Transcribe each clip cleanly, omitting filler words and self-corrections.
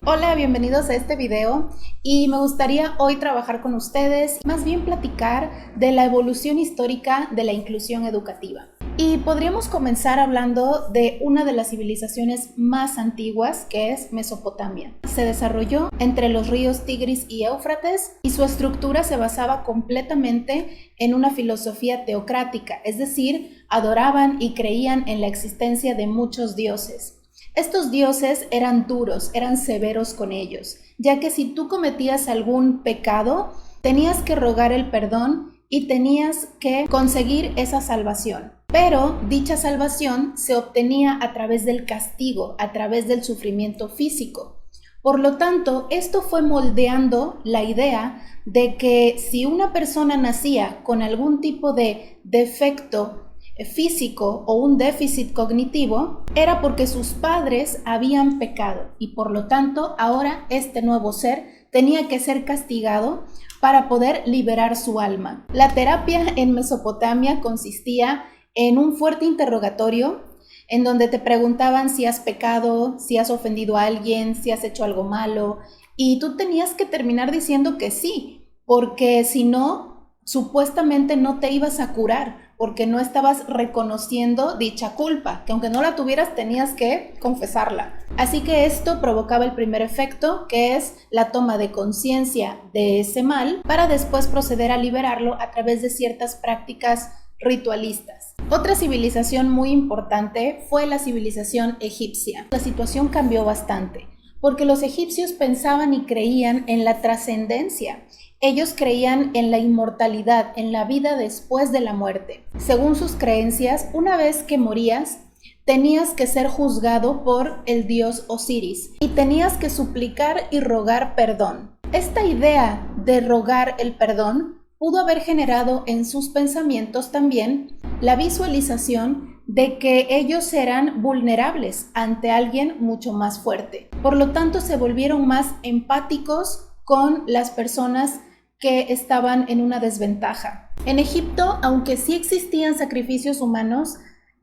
Hola, bienvenidos a este video y me gustaría hoy trabajar con ustedes, más bien platicar de la evolución histórica de la inclusión educativa. Y podríamos comenzar hablando de una de las civilizaciones más antiguas, que es Mesopotamia. Se desarrolló entre los ríos Tigris y Éufrates y su estructura se basaba completamente en una filosofía teocrática, es decir, adoraban y creían en la existencia de muchos dioses. Estos dioses eran duros, eran severos con ellos, ya que si tú cometías algún pecado, tenías que rogar el perdón y tenías que conseguir esa salvación. Pero dicha salvación se obtenía a través del castigo, a través del sufrimiento físico. Por lo tanto, esto fue moldeando la idea de que si una persona nacía con algún tipo de defecto físico o un déficit cognitivo, era porque sus padres habían pecado y por lo tanto ahora este nuevo ser tenía que ser castigado para poder liberar su alma. La terapia en Mesopotamia consistía en un fuerte interrogatorio en donde te preguntaban si has pecado, si has ofendido a alguien, si has hecho algo malo, y tú tenías que terminar diciendo que sí, porque si no, supuestamente no te ibas a curar, porque no estabas reconociendo dicha culpa, que aunque no la tuvieras tenías que confesarla. Así que esto provocaba el primer efecto, que es la toma de conciencia de ese mal, para después proceder a liberarlo a través de ciertas prácticas ritualistas. Otra civilización muy importante fue la civilización egipcia. La situación cambió bastante, porque los egipcios pensaban y creían en la trascendencia. Ellos creían en la inmortalidad, en la vida después de la muerte. Según sus creencias, una vez que morías, tenías que ser juzgado por el dios Osiris y tenías que suplicar y rogar perdón. Esta idea de rogar el perdón pudo haber generado en sus pensamientos también la visualización de que ellos eran vulnerables ante alguien mucho más fuerte. Por lo tanto, se volvieron más empáticos con las personas que estaban en una desventaja. En Egipto, aunque sí existían sacrificios humanos,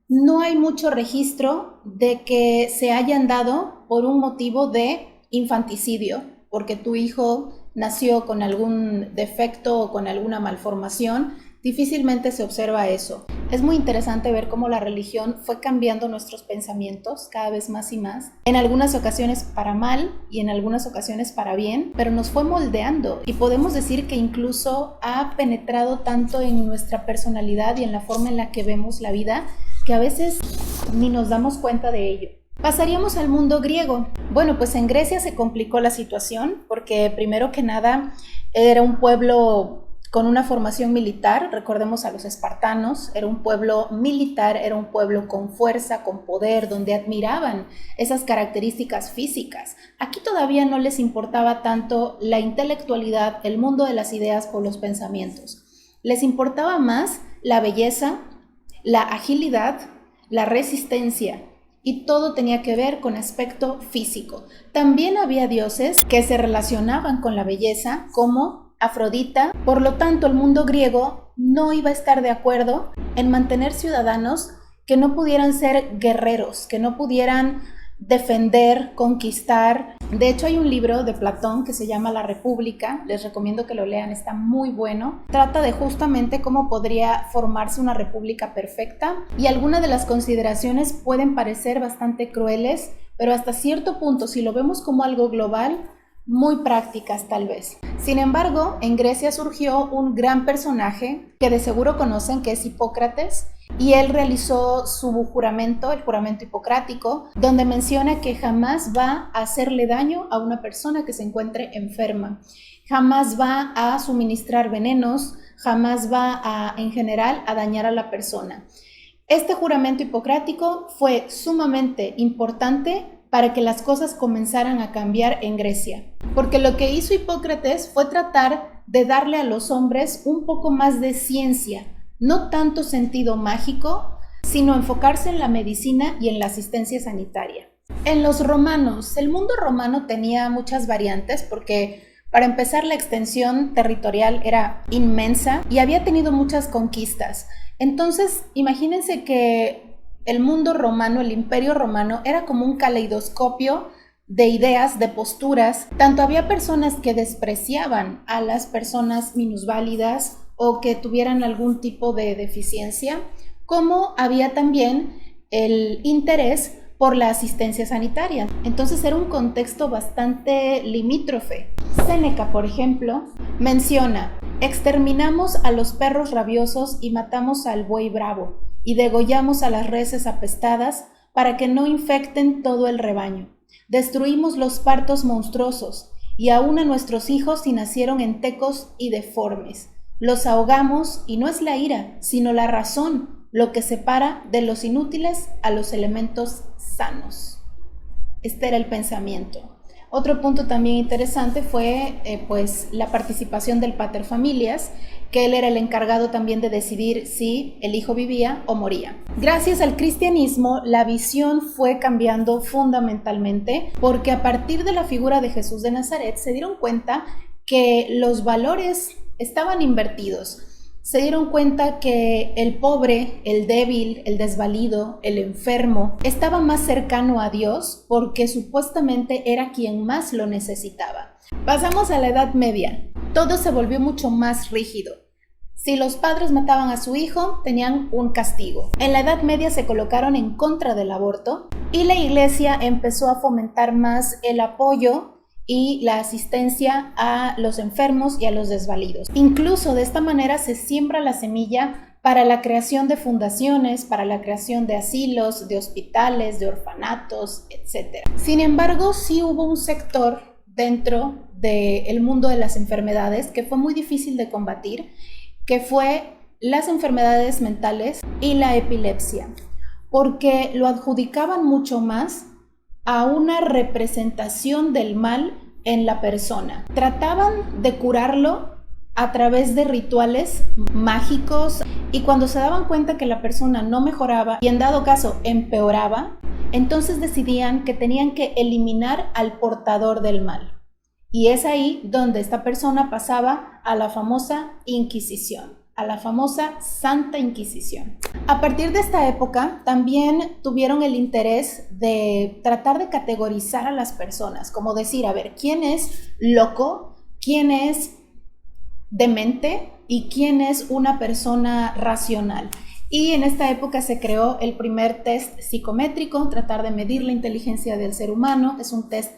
no hay mucho registro de que se hayan dado por un motivo de infanticidio, porque tu hijo nació con algún defecto o con alguna malformación. Difícilmente se observa eso. Es muy interesante ver cómo la religión fue cambiando nuestros pensamientos cada vez más y más, en algunas ocasiones para mal y en algunas ocasiones para bien, pero nos fue moldeando y podemos decir que incluso ha penetrado tanto en nuestra personalidad y en la forma en la que vemos la vida que a veces ni nos damos cuenta de ello. Pasaríamos al mundo griego. Bueno, pues en Grecia se complicó la situación porque primero que nada era un pueblo con una formación militar, recordemos a los espartanos, era un pueblo militar, era un pueblo con fuerza, con poder, donde admiraban esas características físicas. Aquí todavía no les importaba tanto la intelectualidad, el mundo de las ideas o los pensamientos. Les importaba más la belleza, la agilidad, la resistencia, y todo tenía que ver con aspecto físico. También había dioses que se relacionaban con la belleza, como Afrodita. Por lo tanto, el mundo griego no iba a estar de acuerdo en mantener ciudadanos que no pudieran ser guerreros, que no pudieran defender, conquistar. De hecho, hay un libro de Platón que se llama La República, les recomiendo que lo lean, está muy bueno. Trata de justamente cómo podría formarse una república perfecta y algunas de las consideraciones pueden parecer bastante crueles, pero hasta cierto punto, si lo vemos como algo global, muy prácticas tal vez. Sin embargo, en Grecia surgió un gran personaje que de seguro conocen, que es Hipócrates, y él realizó su juramento, el juramento hipocrático, donde menciona que jamás va a hacerle daño a una persona que se encuentre enferma, jamás va a suministrar venenos, jamás va a, en general, a dañar a la persona. Este juramento hipocrático fue sumamente importante para que las cosas comenzaran a cambiar en Grecia. Porque lo que hizo Hipócrates fue tratar de darle a los hombres un poco más de ciencia, no tanto sentido mágico, sino enfocarse en la medicina y en la asistencia sanitaria. En los romanos, el mundo romano tenía muchas variantes porque, para empezar, la extensión territorial era inmensa y había tenido muchas conquistas. Entonces, imagínense que el mundo romano, el imperio romano, era como un caleidoscopio de ideas, de posturas. Tanto había personas que despreciaban a las personas minusválidas o que tuvieran algún tipo de deficiencia, como había también el interés por la asistencia sanitaria. Entonces era un contexto bastante limítrofe. Séneca, por ejemplo, menciona: exterminamos a los perros rabiosos y matamos al buey bravo, y degollamos a las reses apestadas para que no infecten todo el rebaño. Destruimos los partos monstruosos, y aún a nuestros hijos si nacieron entecos y deformes. Los ahogamos, y no es la ira, sino la razón lo que separa de los inútiles a los elementos sanos. Este era el pensamiento. Otro punto también interesante fue la participación del paterfamilias, que él era el encargado también de decidir si el hijo vivía o moría. Gracias al cristianismo, la visión fue cambiando fundamentalmente, porque a partir de la figura de Jesús de Nazaret se dieron cuenta que los valores estaban invertidos. Se dieron cuenta que el pobre, el débil, el desvalido, el enfermo estaba más cercano a Dios porque supuestamente era quien más lo necesitaba. Pasamos a la Edad Media. Todo se volvió mucho más rígido. Si los padres mataban a su hijo, tenían un castigo. En la Edad Media se colocaron en contra del aborto y la Iglesia empezó a fomentar más el apoyo y la asistencia a los enfermos y a los desvalidos. Incluso de esta manera se siembra la semilla para la creación de fundaciones, para la creación de asilos, de hospitales, de orfanatos, etc. Sin embargo, sí hubo un sector dentro del mundo de las enfermedades que fue muy difícil de combatir, que fue las enfermedades mentales y la epilepsia, porque lo adjudicaban mucho más a una representación del mal en la persona. Trataban de curarlo a través de rituales mágicos y cuando se daban cuenta que la persona no mejoraba y en dado caso empeoraba, entonces decidían que tenían que eliminar al portador del mal. Y es ahí donde esta persona pasaba a la famosa Inquisición, a la famosa Santa Inquisición. A partir de esta época también tuvieron el interés de tratar de categorizar a las personas, como decir, a ver, ¿quién es loco? ¿Quién es demente? ¿Y quién es una persona racional? Y en esta época se creó el primer test psicométrico, tratar de medir la inteligencia del ser humano. Es un test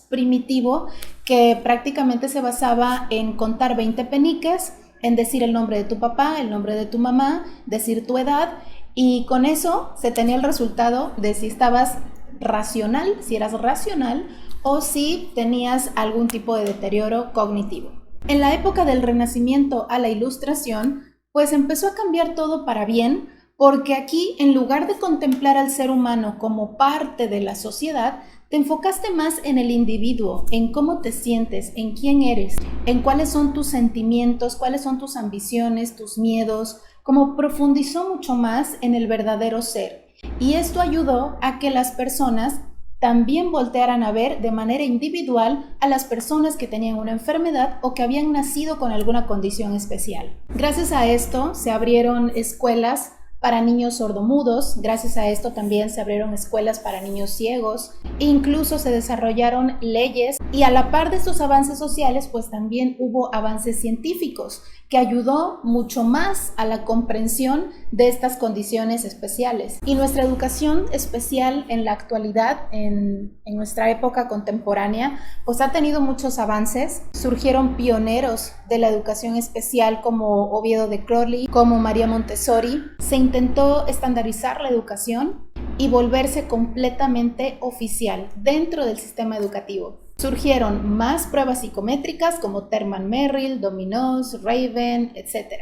primitivo que prácticamente se basaba en contar 20 peniques, en decir el nombre de tu papá, el nombre de tu mamá, decir tu edad, y con eso se tenía el resultado de si estabas racional, si eras racional, o si tenías algún tipo de deterioro cognitivo. En la época del Renacimiento a la Ilustración, pues empezó a cambiar todo para bien, porque aquí, en lugar de contemplar al ser humano como parte de la sociedad, te enfocaste más en el individuo, en cómo te sientes, en quién eres, en cuáles son tus sentimientos, cuáles son tus ambiciones, tus miedos, como profundizó mucho más en el verdadero ser. Y esto ayudó a que las personas también voltearan a ver de manera individual a las personas que tenían una enfermedad o que habían nacido con alguna condición especial. Gracias a esto se abrieron escuelas para niños sordomudos. Gracias a esto también se abrieron escuelas para niños ciegos, e incluso se desarrollaron leyes, y a la par de estos avances sociales pues también hubo avances científicos que ayudó mucho más a la comprensión de estas condiciones especiales. Y nuestra educación especial en la actualidad, en nuestra época contemporánea, pues ha tenido muchos avances. Surgieron pioneros de la educación especial como Oviedo de Crowley, como María Montessori. Se intentó estandarizar la educación y volverse completamente oficial dentro del sistema educativo. Surgieron más pruebas psicométricas como Terman-Merrill, Dominos, Raven, etc.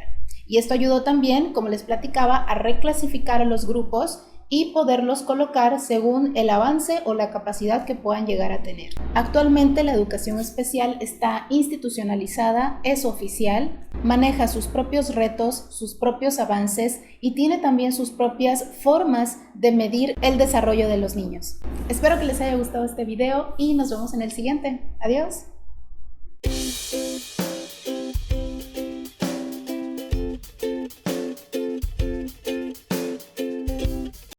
Y esto ayudó también, como les platicaba, a reclasificar a los grupos y poderlos colocar según el avance o la capacidad que puedan llegar a tener. Actualmente la educación especial está institucionalizada, es oficial, maneja sus propios retos, sus propios avances y tiene también sus propias formas de medir el desarrollo de los niños. Espero que les haya gustado este video y nos vemos en el siguiente. Adiós.